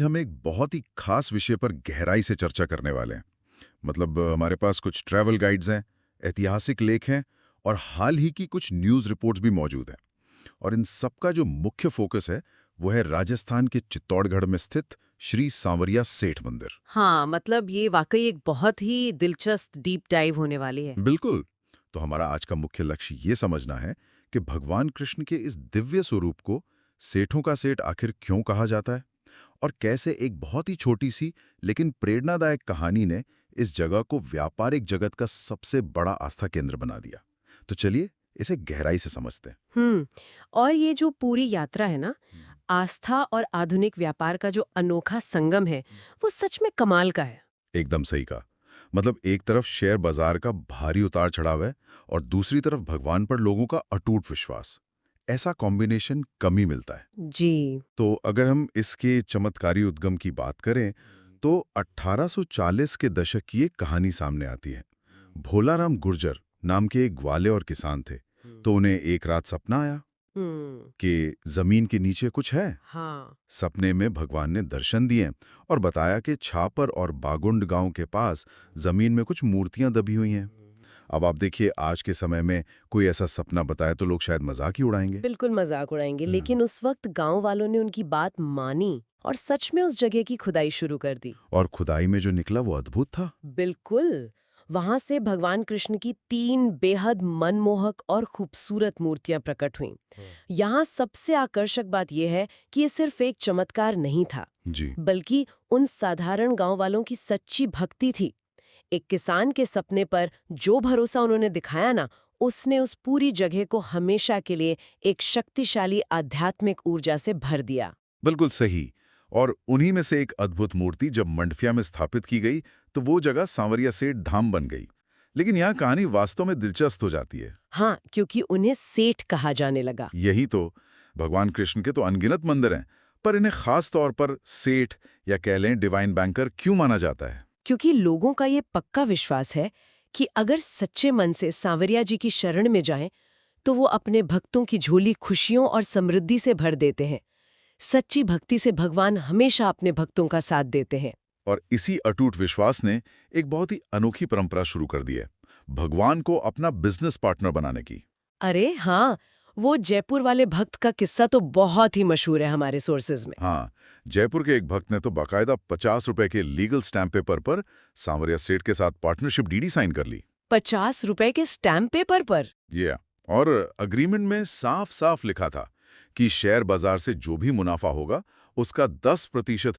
हम एक बहुत ही खास विषय पर गहराई से चर्चा करने वाले हैं। मतलब हमारे पास कुछ ट्रैवल गाइड्स हैं, ऐतिहासिक लेख हैं और हाल ही की कुछ न्यूज़ रिपोर्ट्स भी मौजूद हैं। और इन सब का जो मुख्य फोकस है वो है राजस्थान के चित्तौड़गढ़ में स्थित श्री सांवरिया सेठ मंदिर। हाँ, मतलब ये वाकई एक बहुत ही दिलचस्प डीप डाइव होने वाली है। बिल्कुल। तो हमारा आज का मुख्य लक्ष्य ये समझना है कि भगवान कृष्ण के इस दिव्य स्वरूप को सेठों का सेठ आखिर क्यों कहा जाता है और कैसे एक बहुत ही छोटी सी लेकिन प्रेरणादायक कहानी ने इस जगह को व्यापारिक जगत का सबसे बड़ा आस्था केंद्र बना दिया। तो चलिए इसे गहराई से समझते हैं। हम्म। और ये जो पूरी यात्रा है ना, आस्था और आधुनिक व्यापार का जो अनोखा संगम है, वो सच में कमाल का है। एकदम सही कहा। मतलब एक तरफ शेयर बाजार का भारी उतार चढ़ाव है और दूसरी तरफ भगवान पर लोगों का अटूट विश्वास। ऐसा कॉम्बिनेशन कम ही मिलता है। जी। तो अगर हम इसके चमत्कारी उद्गम की बात करें तो 1840 के दशक की एक कहानी सामने आती है। भोलाराम गुर्जर नाम के एक ग्वाले और किसान थे। तो उन्हें एक रात सपना आया हम्म। कि जमीन के नीचे कुछ है। हाँ। सपने में भगवान ने दर्शन दिए और बताया कि छापर और बागुंड गांव के पास जमीन में कुछ मूर्तियां दबी हुई हैं। अब आप देखिए आज के समय में कोई ऐसा सपना बताए तो लोग शायद मजाक ही उड़ाएंगे। बिल्कुल मजाक उड़ाएंगे, हम्म। लेकिन उस वक्त गांव वालों ने उनकी बात मानी और सच में उस जगह की खुदाई शुरू कर दी। और खुदाई में जो निकला वो अद्भुत था। बिल्कुल। वहां से भगवान कृष्ण की 3 बेहद मनमोहक और खूबसूरत मूर्तियां प्रकट हुईं। यहाँ सबसे आकर्षक बात यह है कि ये सिर्फ एक चमत्कार नहीं था, जी। बल्कि उन साधारण गांव वालों की सच्ची भक्ति थी। एक किसान के सपने पर जो भरोसा उन्होंने दिखाया ना, उसने उस पूरी जगह को हमेशा के लिए एक शक्तिशाली आध्यात्मिक ऊर्जा से भर दिया। बिल्कुल सही। और उन्हीं में से एक अद्भुत मूर्ति जब मंडफिया में स्थापित की गई तो वो जगह सांवरिया सेठ धाम बन गई। लेकिन यहाँ कहानी वास्तव में दिलचस्प हो जाती है। हाँ, क्योंकि उन्हें सेठ कहा जाने लगा। यही तो। भगवान कृष्ण के तो अनगिनत मंदिर हैं, पर इन्हें खास तौर पर सेठ या कह लें डिवाइन बैंकर क्यों माना जाता है? क्योंकि लोगों का ये पक्का विश्वास है कि अगर सच्चे मन से सांवरिया जी की शरण में जाएं, तो वो अपने भक्तों की झोली खुशियों और समृद्धि से भर देते हैं। सच्ची भक्ति से भगवान हमेशा अपने भक्तों का साथ देते हैं। और इसी अटूट विश्वास ने एक बहुत ही अनोखी परंपरा शुरू कर दी है, भगवान को अपना बिजनेस पार्टनर बनाने की। अरे हाँ, वो जयपुर वाले भक्त का किस्सा तो बहुत ही मशहूर है हमारे सोर्सेज में। हाँ, जयपुर के एक भक्त ने तो बाकायदा 50 रुपए के लीगल स्टैम्प पेपर पर सांवरिया सेठ के साथ पार्टनरशिप डीडी साइन कर ली। 50 रुपए के स्टैम्प पेपर पर? ये और अग्रीमेंट में साफ साफ लिखा था कि शेयर बाजार से जो भी मुनाफा होगा उसका 10%